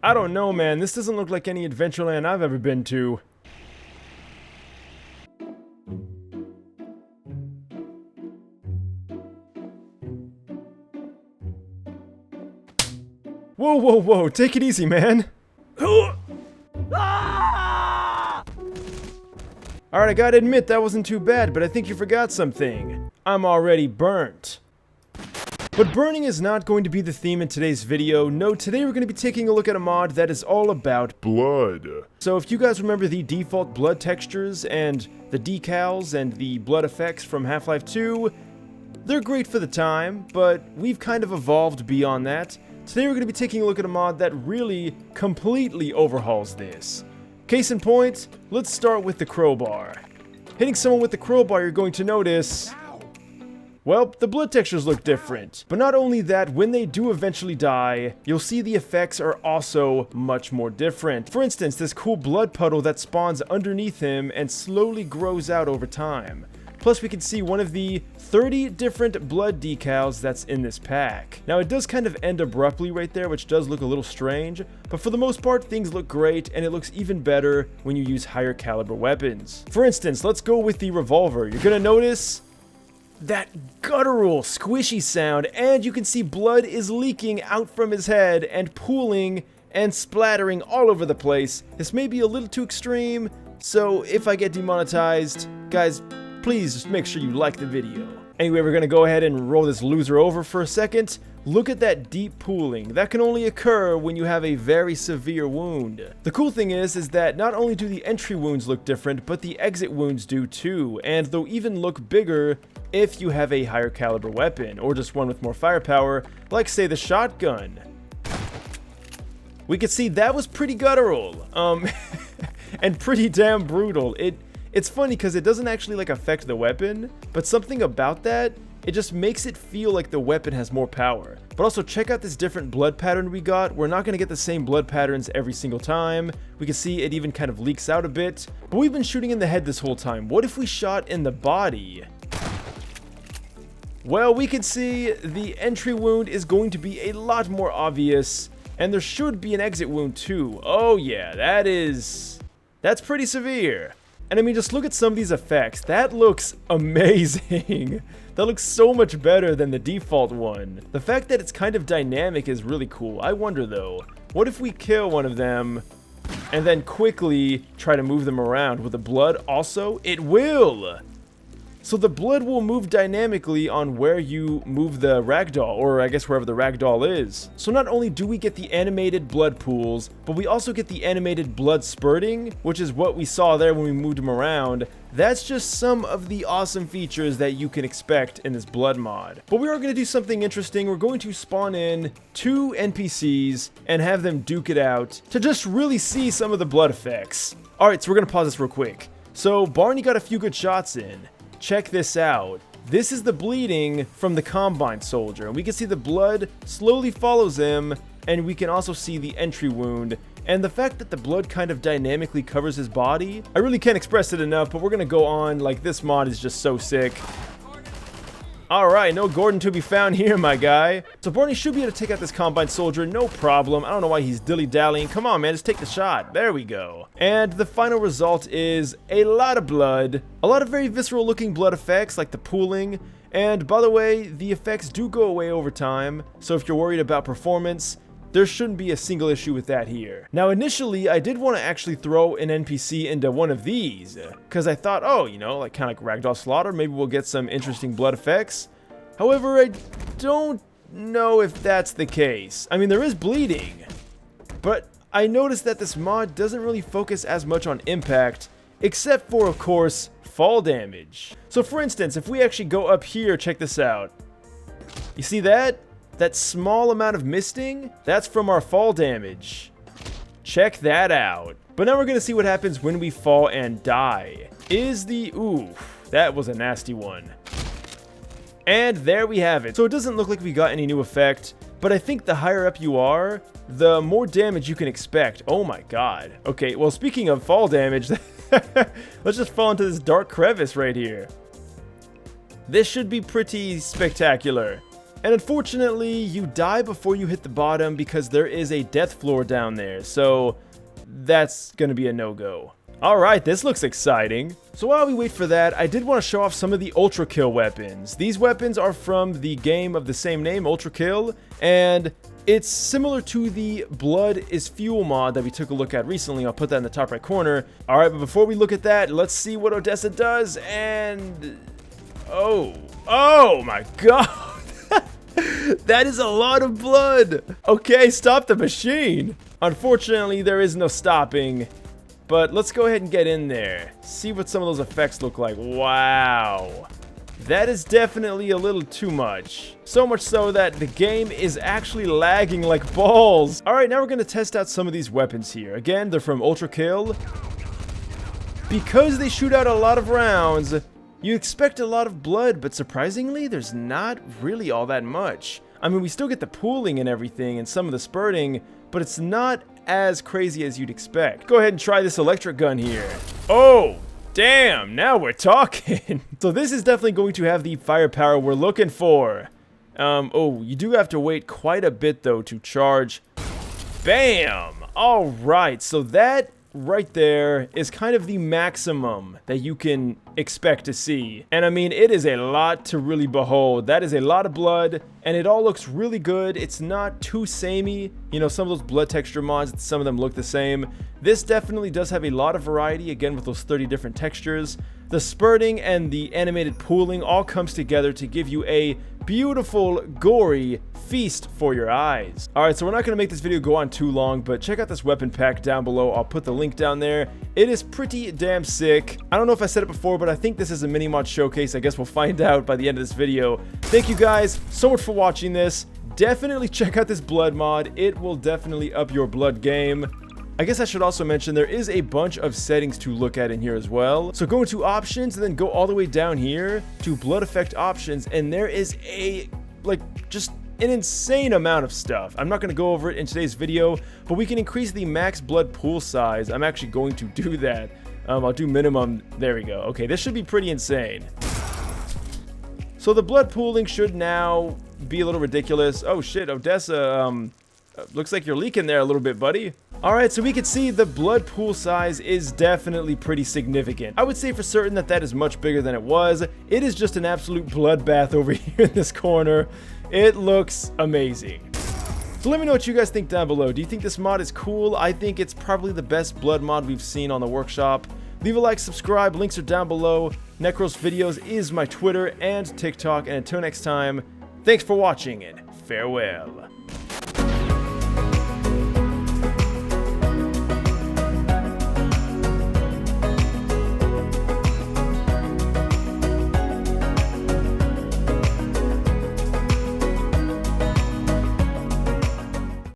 I don't know, man. This doesn't look like any Adventureland I've ever been to. Whoa, whoa, whoa. Take it easy, man. Alright, I gotta admit, that wasn't too bad, but I think you forgot something. I'm already burnt. But burning is not going to be the theme in today's video. No, today we're going to be taking a look at a mod that is all about blood. So if you guys remember the default blood textures and the decals and the blood effects from Half-Life 2, they're great for the time, but we've kind of evolved beyond that. Today we're going to be taking a look at a mod that really completely overhauls this. Case in point, let's start with the crowbar. Hitting someone with the crowbar, you're going to notice, well, the blood textures look different. But not only that, when they do eventually die, you'll see the effects are also much more different. For instance, this cool blood puddle that spawns underneath him and slowly grows out over time. Plus, we can see one of the 30 different blood decals that's in this pack. Now, it does kind of end abruptly right there, which does look a little strange, but for the most part, things look great, and it looks even better when you use higher caliber weapons. For instance, let's go with the revolver. You're gonna notice that guttural, squishy sound, and you can see blood is leaking out from his head and pooling and splattering all over the place. This may be a little too extreme, so if I get demonetized, guys, please just make sure you like the video. Anyway, we're gonna go ahead and roll this loser over for a second. Look at that deep pooling. That can only occur when you have a very severe wound. The cool thing is that not only do the entry wounds look different, but the exit wounds do too, and they'll even look bigger if you have a higher caliber weapon, or just one with more firepower, like say the shotgun. We could see that was pretty guttural, and pretty damn brutal. It's funny because it doesn't actually like affect the weapon, but something about that, it just makes it feel like the weapon has more power. But also check out this different blood pattern we got. We're not going to get the same blood patterns every single time. We can see it even kind of leaks out a bit, but we've been shooting in the head this whole time. What if we shot in the body? Well, we can see the entry wound is going to be a lot more obvious, and there should be an exit wound too. Oh yeah, that's pretty severe. And I mean, just look at some of these effects. That looks amazing. That looks so much better than the default one. The fact that it's kind of dynamic is really cool. I wonder though, what if we kill one of them and then quickly try to move them around? Will the blood also? It will! So the blood will move dynamically on where you move the ragdoll, or I guess wherever the ragdoll is. So not only do we get the animated blood pools, but we also get the animated blood spurting, which is what we saw there when we moved him around. That's just some of the awesome features that you can expect in this blood mod. But we are going to do something interesting. We're going to spawn in 2 NPCs and have them duke it out to just really see some of the blood effects. Alright, so we're going to pause this real quick. So Barney got a few good shots in. Check this out. This is the bleeding from the Combine soldier, and we can see the blood slowly follows him, and we can also see the entry wound. And the fact that the blood kind of dynamically covers his body, I really can't express it enough, but we're gonna go on. Like, this mod is just so sick. Alright, no Gordon to be found here, my guy. So Barney should be able to take out this Combine soldier, no problem. I don't know why he's dilly-dallying. Come on, man, just take the shot. There we go. And the final result is a lot of blood. A lot of very visceral-looking blood effects, like the pooling. And by the way, the effects do go away over time, so if you're worried about performance, there shouldn't be a single issue with that here. Now, initially, I did want to actually throw an NPC into one of these, because I thought, oh, you know, like kind of like Ragdoll Slaughter, maybe we'll get some interesting blood effects. However, I don't know if that's the case. I mean, there is bleeding, but I noticed that this mod doesn't really focus as much on impact, except for, of course, fall damage. So for instance, if we actually go up here, check this out. You see that? That small amount of misting, that's from our fall damage. Check that out. But now we're gonna see what happens when we fall and die. Ooh, that was a nasty one. And there we have it. So it doesn't look like we got any new effect, but I think the higher up you are, the more damage you can expect. Oh my god. Okay, well, speaking of fall damage, let's just fall into this dark crevice right here. This should be pretty spectacular. And unfortunately, you die before you hit the bottom because there is a death floor down there, so that's gonna be a no-go. Alright, this looks exciting. So while we wait for that, I did want to show off some of the Ultra Kill weapons. These weapons are from the game of the same name, Ultra Kill, and it's similar to the Blood is Fuel mod that we took a look at recently. I'll put that in the top right corner. Alright, but before we look at that, let's see what Odessa does, and... Oh my god! That is a lot of blood! Okay, stop the machine! Unfortunately, there is no stopping. But let's go ahead and get in there. See what some of those effects look like. Wow. That is definitely a little too much. So much so that the game is actually lagging like balls. Alright, now we're going to test out some of these weapons here. Again, they're from Ultra Kill. Because they shoot out a lot of rounds, you expect a lot of blood, but surprisingly, there's not really all that much. I mean, we still get the pooling and everything and some of the spurting, but it's not as crazy as you'd expect. Go ahead and try this electric gun here. Oh, damn, now we're talking. So this is definitely going to have the firepower we're looking for. Oh, you do have to wait quite a bit though to charge. Bam! All right, so that right there is kind of the maximum that you can expect to see. And I mean, it is a lot to really behold. That is a lot of blood, and it all looks really good. It's not too samey. You know, some of those blood texture mods, some of them look the same. This definitely does have a lot of variety, again, with those 30 different textures. The spurting and the animated pooling all comes together to give you a beautiful, gory feast for your eyes. Alright, so we're not going to make this video go on too long, but check out this weapon pack down below. I'll put the link down there. It is pretty damn sick. I don't know if I said it before, but I think this is a mini mod showcase. I guess we'll find out by the end of this video. Thank you guys so much for watching this. Definitely check out this blood mod. It will definitely up your blood game. I guess I should also mention there is a bunch of settings to look at in here as well. So go into options and then go all the way down here to blood effect options, and there is a, just an insane amount of stuff. I'm not going to go over it in today's video, but we can increase the max blood pool size. I'm actually going to do that. I'll do minimum. There we go. Okay, this should be pretty insane. So the blood pooling should now be a little ridiculous. Oh shit, Odessa, looks like you're leaking there a little bit, buddy. Alright, so we can see the blood pool size is definitely pretty significant. I would say for certain that that is much bigger than it was. It is just an absolute bloodbath over here in this corner. It looks amazing. So let me know what you guys think down below. Do you think this mod is cool? I think it's probably the best blood mod we've seen on the workshop. Leave a like, subscribe, links are down below. NecrosVideos is my Twitter and TikTok, and until next time, thanks for watching and farewell.